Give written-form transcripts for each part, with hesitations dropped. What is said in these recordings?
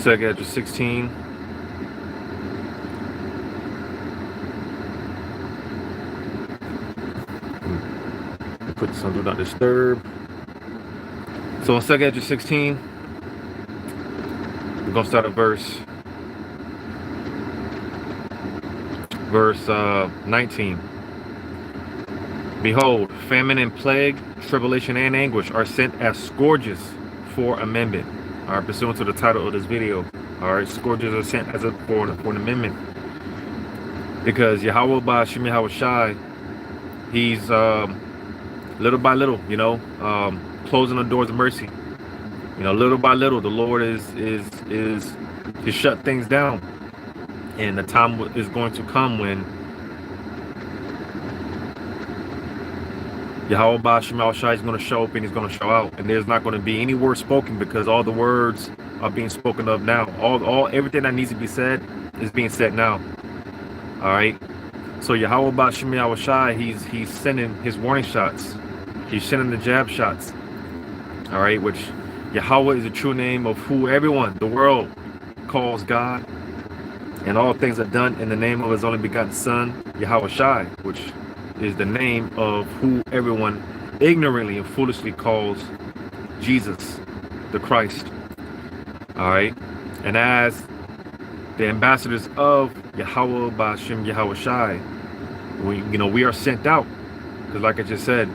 2nd Ezra 16. Put this on Do Not Disturb. So in 2nd Ezra 16, we're going to start at verse 19. Behold, famine and plague, tribulation and anguish are sent as scourges for amendment. All right, pursuant to the title of this video. All right, scourges are sent as for an amendment. Because Yahweh by Shem Yahweh Shai, he's little by little, closing the doors of mercy. Little by little, the Lord is to shut things down. And the time is going to come when Yahweh by Shem Yahweh Shai is going to show up and he's going to show out. And there's not going to be any words spoken because all the words are being spoken of now. Everything that needs to be said is being said now. All right. So Yahweh by Shem Yahweh Shai, he's sending his warning shots. He's sending the jab shots. All right, which Yahweh is the true name of who everyone, the world, calls God. And all things are done in the name of his only begotten Son, Yahweh Shai, which is the name of who everyone ignorantly and foolishly calls Jesus, the Christ. All right. And as the ambassadors of Yahweh by Shem Yahweh Shai, we are sent out. Because like I just said,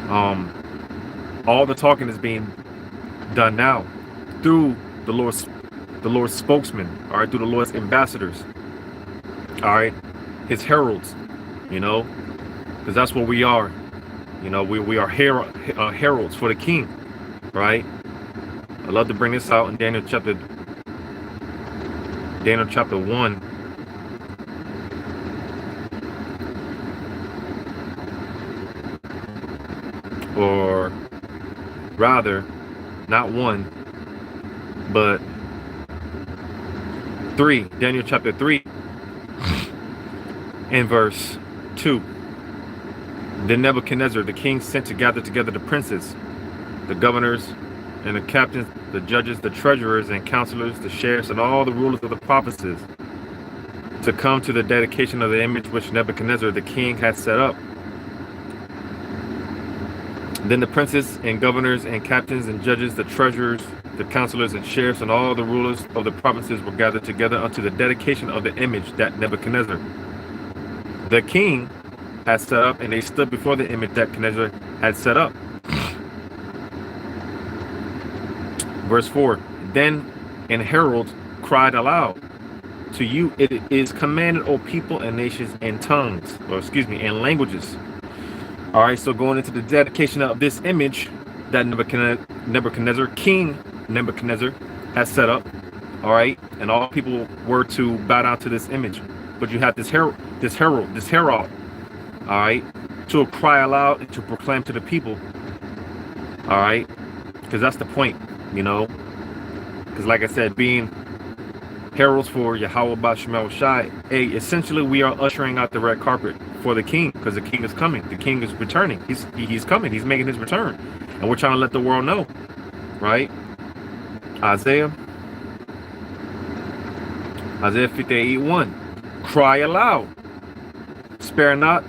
all the talking is being done now through the Lord's spokesman, all right, through the Lord's ambassadors, all right, his heralds, because that's what we are. We are heralds for the king, right? I love to bring this out in Daniel chapter 1. Or rather, not 1, but 3. Daniel chapter 3 and verse 2. Then Nebuchadnezzar, the king, sent to gather together the princes, the governors, and the captains, the judges, the treasurers, and counselors, the sheriffs, and all the rulers of the provinces, to come to the dedication of the image which Nebuchadnezzar, the king, had set up. Then the princes and governors and captains and judges, the treasurers, the counselors and sheriffs, and all the rulers of the provinces were gathered together unto the dedication of the image that Nebuchadnezzar, the king, had set up, and they stood before the image that Nebuchadnezzar had set up. Verse 4. Then an herald cried aloud, to you it is commanded, O people and nations and tongues, and languages. All right, so going into the dedication of this image that Nebuchadnezzar, King Nebuchadnezzar, has set up. All right, and all people were to bow down to this image. But you have this herald, all right, to cry aloud and to proclaim to the people. All right, because that's the point, because like I said, being heralds for Yahweh by Shem Yahweh Shai, essentially we are ushering out the red carpet for the king, because the king is coming. The king is returning. He's coming. He's making his return, and we're trying to let the world know, right? Isaiah 58:1. Cry aloud, spare not,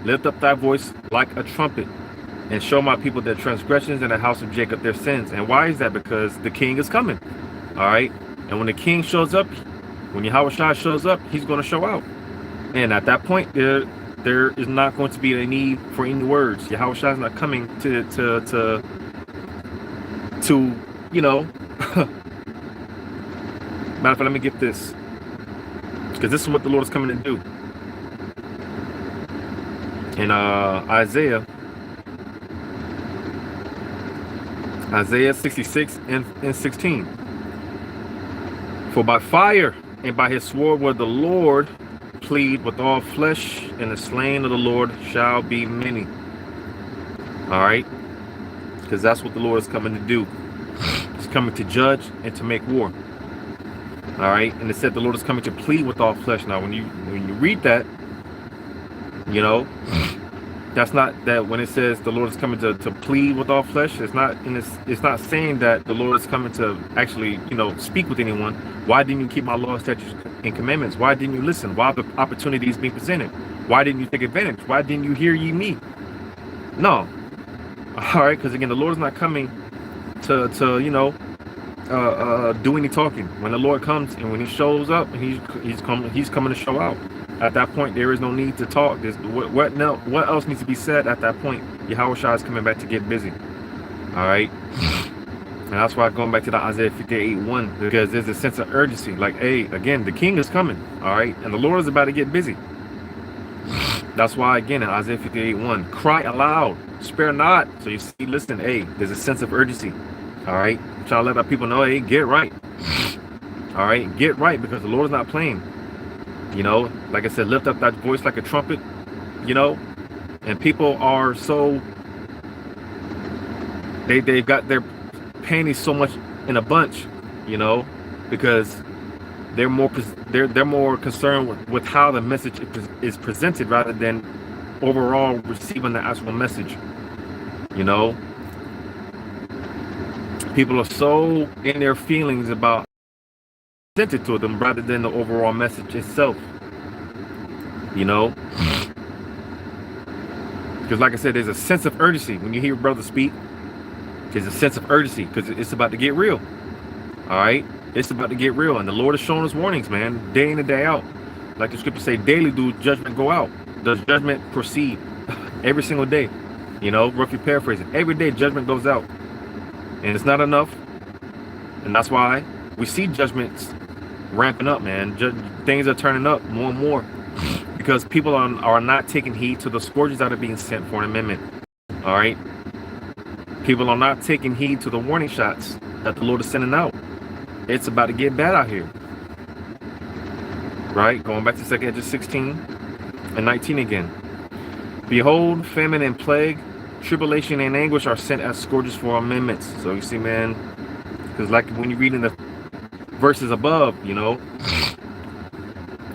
lift up thy voice like a trumpet, and show my people their transgressions and the house of Jacob their sins. And why is that? Because the king is coming. All right, and when the king shows up, when Yahweh Shai shows up, he's going to show out. And at that point, there is not going to be a need for any words. Yahweh Shai is not coming to matter of fact, let me get this, because this is what the Lord is coming to do. In Isaiah 66 and 16. For by fire and by his sword will the Lord plead with all flesh, and the slain of the Lord shall be many. All right, because that's what the Lord is coming to do. He's coming to judge and to make war. All right, and it said the Lord is coming to plead with all flesh. Now, when you read that, That's not that when it says the Lord is coming to plead with all flesh. It's not saying that the Lord is coming to actually, speak with anyone. Why didn't you keep my laws, statutes, and commandments? Why didn't you listen? Why the opportunity is being presented? Why didn't you take advantage? Why didn't you hear ye me? No. All right, because again, the Lord is not coming to do any talking. When the Lord comes and when He shows up, He's coming to show out. At that point, there is no need to talk. What else needs to be said at that point? Yahweh Shai is coming back to get busy. All right, and that's why going back to the Isaiah 58:1, because there's a sense of urgency. Like, hey, again, the King is coming. All right, and the Lord is about to get busy. That's why, again, in Isaiah 58:1, cry aloud, spare not. So you see, listen, hey, there's a sense of urgency. All right, I'm trying to let our people know, hey, get right. All right, get right, because the Lord is not playing. Like I said, lift up that voice like a trumpet. And people are so they've got their panties so much in a bunch, because they're more concerned with how the message is presented rather than overall receiving the actual message. People are so in their feelings about presented to them rather than the overall message itself. Because like I said, there's a sense of urgency when you hear brothers speak. There's a sense of urgency because it's about to get real. All right, it's about to get real, and the Lord is showing us warnings, man, day in and day out. Like the scripture say, daily do judgment go out. Does judgment proceed? Every single day. Roughly paraphrasing, every day judgment goes out, and it's not enough. And that's why we see judgments ramping up, man. Things are turning up more and more because people are not taking heed to the scourges that are being sent for an amendment. All right, people are not taking heed to the warning shots that the Lord is sending out. It's about to get bad out here. Right, going back to 2 Edges 16 and 19 again. Behold, famine and plague, tribulation and anguish are sent as scourges for amendments. So you see, man, because like when you read in the verses above,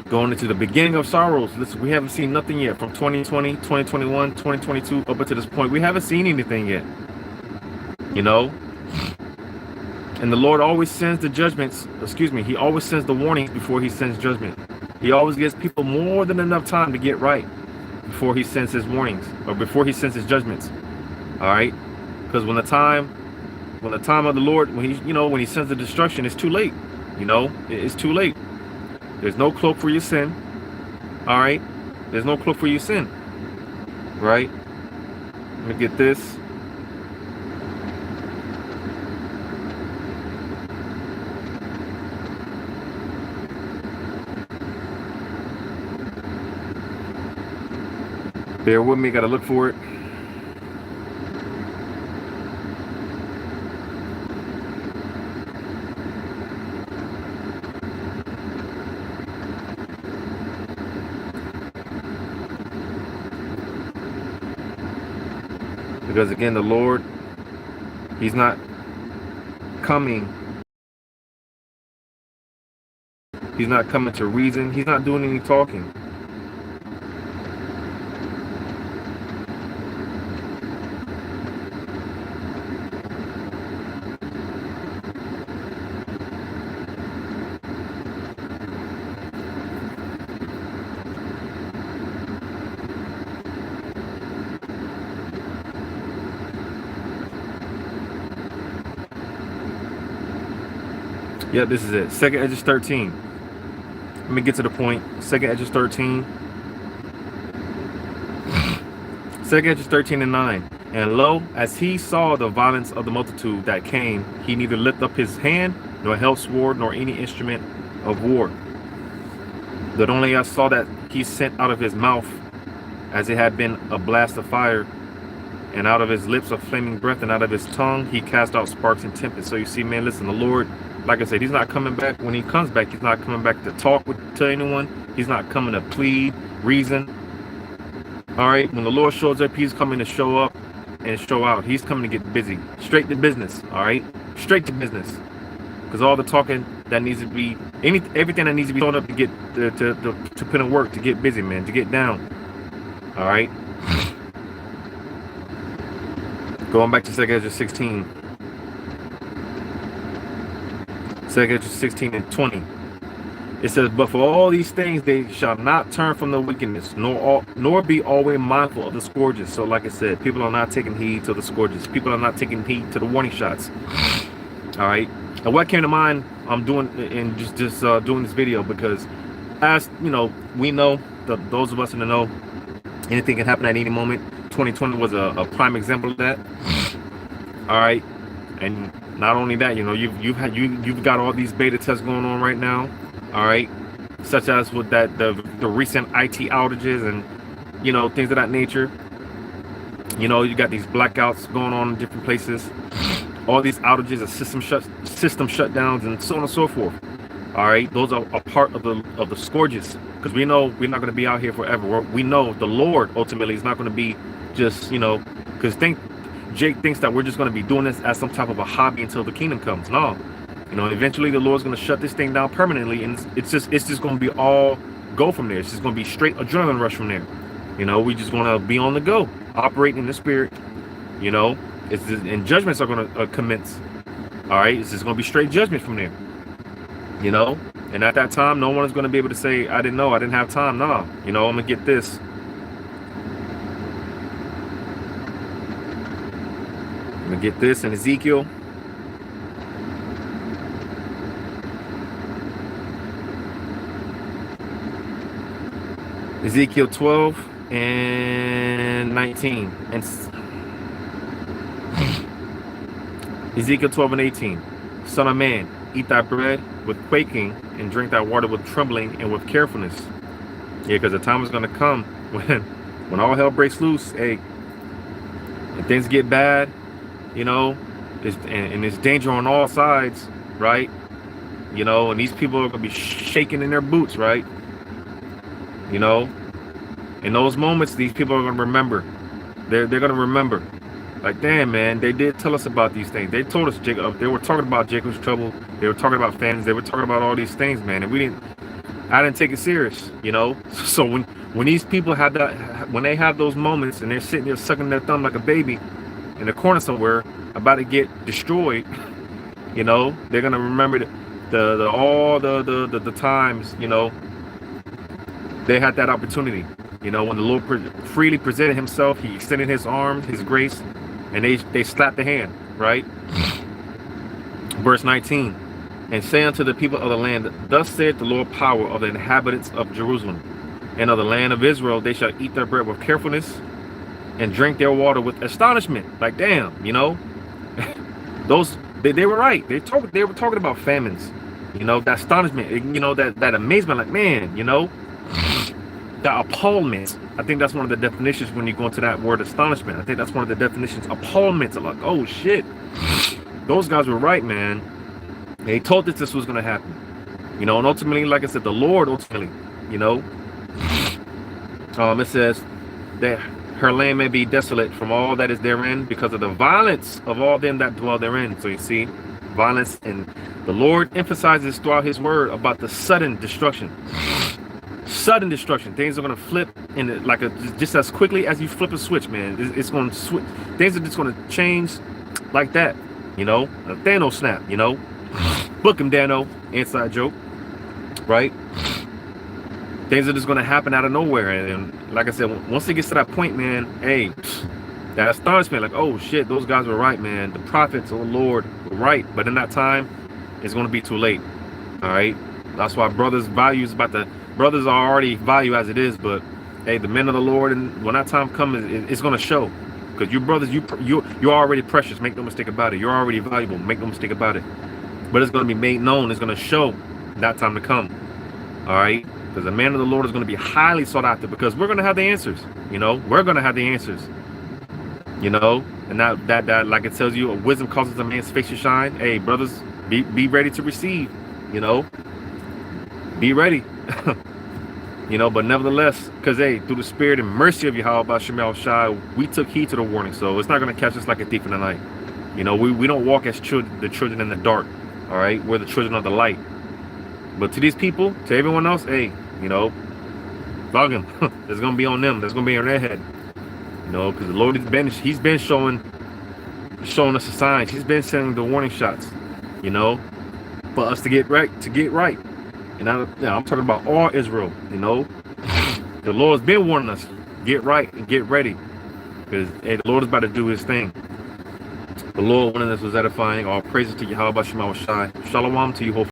going into the beginning of sorrows. Listen, we haven't seen nothing yet from 2020, 2021, 2022 up until this point. We haven't seen anything yet. And the Lord always sends the judgments. He always sends the warnings before He sends judgment. He always gives people more than enough time to get right before He sends His warnings or before He sends His judgments. All right, because when the time of the Lord, when He sends the destruction, it's too late. It's too late. There's no cloak for your sin. All right, there's no cloak for your sin. Right. Let me get this. Bear with me, gotta look for it. Because again, the Lord, He's not coming. He's not coming to reason. He's not doing any talking. Yeah, this is it. 2 Edges 13. Let me get to the point. 2 Edges 13. 2 Edges 13 and 9. And lo, as he saw the violence of the multitude that came, he neither lifted up his hand, nor held sword, nor any instrument of war. That only I saw that he sent out of his mouth, as it had been a blast of fire, and out of his lips a flaming breath, and out of his tongue he cast out sparks and tempest. So you see, man, listen, the Lord, like I said, He's not coming back. When He comes back, He's not coming back to talk to anyone. He's not coming to plead, reason. All right, when the Lord shows up, He's coming to show up and show out. He's coming to get busy, straight to business. All right, straight to business. Because all the talking that needs to be, everything that needs to be thrown up to get to put in work, to get busy, man, to get down. All right. Going back to 2 Ezra 16. 2 Ezra 16 and 20. It says, but for all these things they shall not turn from the wickedness, nor be always mindful of the scourges. So like I said, people are not taking heed to the scourges. People are not taking heed to the warning shots. All right. And what came to mind, I'm doing and just doing this video because, as you know, we know that those of us in the know, anything can happen at any moment. 2020 was a prime example of that. All right. And not only that, you know, you've got all these beta tests going on right now. All right, such as with that the recent IT outages and, you know, things of that nature. You know, you got these blackouts going on in different places, all these outages of system shutdowns and so on and so forth. All right, those are a part of the scourges, because we know we're not going to be out here forever. We know the Lord ultimately is not going to be just, you know, because Jake thinks that we're just going to be doing this as some type of a hobby until the kingdom comes. No. You know, eventually the Lord's going to shut this thing down permanently, and it's just going to be all go from there. It's just going to be straight adrenaline rush from there. You know, we just going to be on the go, operating in the spirit. You know, and judgments are going to commence. All right, it's just going to be straight judgment from there. You know, and at that time, no one is going to be able to say, I didn't know, I didn't have time. Nah, you know, I'm going to get this. I'm going to get this in Ezekiel. Ezekiel 12 and 19. And Ezekiel 12 and 18. Son of man, eat thy bread with quaking and drink thy water with trembling and with carefulness. Yeah, because the time is going to come when all hell breaks loose, hey, and things get bad, you know, and it's danger on all sides, right? You know, and these people are going to be shaking in their boots, right? You know, in those moments, these people are going to remember. They're going to remember. Like, damn, man, they did tell us about these things. They told us, Jacob. They were talking about Jacob's trouble. They were talking about famines. They were talking about all these things, man. And I didn't take it serious, you know. So when these people have that, when they have those moments and they're sitting there sucking their thumb like a baby in a corner somewhere, about to get destroyed, you know, they're going to remember all the times, you know, they had that opportunity. You know, when the Lord freely presented himself, he extended his arms, his grace, and they slapped the hand, right? Verse 19, and say unto the people of the land, thus saith the Lord power of the inhabitants of Jerusalem and of the land of Israel, they shall eat their bread with carefulness and drink their water with astonishment. Like, damn, you know, they were right. They were talking about famines, you know, that astonishment, you know, that amazement, like, man, you know, the appallment. I think that's one of the definitions when you go into that word astonishment. I think that's one of the definitions. Appallment. Like, oh shit, those guys were right, man. They told us this was going to happen, you know. And ultimately, like I said, the Lord ultimately, you know, it says that her land may be desolate from all that is therein, because of the violence of all them that dwell therein. So you see, violence, and the Lord emphasizes throughout his word about the sudden destruction. Sudden destruction. Things are going to flip in like just as quickly as you flip a switch, man. It's going to switch. Things are just going to change like that, you know. A Thanos snap, you know. Book him, Dano. Inside joke, right? Things are just going to happen out of nowhere, and like I said, once it gets to that point, man, hey, that astonishment, like, oh shit, those guys were right, man. The prophets of the Lord were right, but in that time, it's going to be too late. All right. That's why brothers' brothers are already value as it is, but hey, the men of the Lord, and when that time comes, it's going to show, because you brothers, you're already precious. Make no mistake about it. You're already valuable. Make no mistake about it. But it's going to be made known. It's going to show that time to come. All right, because the man of the Lord is going to be highly sought after, because we're going to have the answers. You know, we're going to have the answers. You know, and that like it tells you, wisdom causes a man's face to shine. Hey, brothers, be ready to receive. You know. Be ready. You know, but nevertheless, because hey, through the spirit and mercy of Yahweh Shemel Shai, we took heed to the warning. So it's not going to catch us like a thief in the night. You know, we don't walk as the children in the dark. All right, we're the children of the light. But to these people, to everyone else, hey, you know, fuck them. It's going to be on them. That's going to be on their head. You know, because the Lord he's been showing showing us the signs. He's been sending the warning shots, you know, for us to get right, And I'm talking about all Israel, you know. The Lord's been warning us, get right and get ready, because the Lord is about to do His thing. The Lord wanted us was edifying. All praises to Yahweh Shema Shai. Shalom to you, whole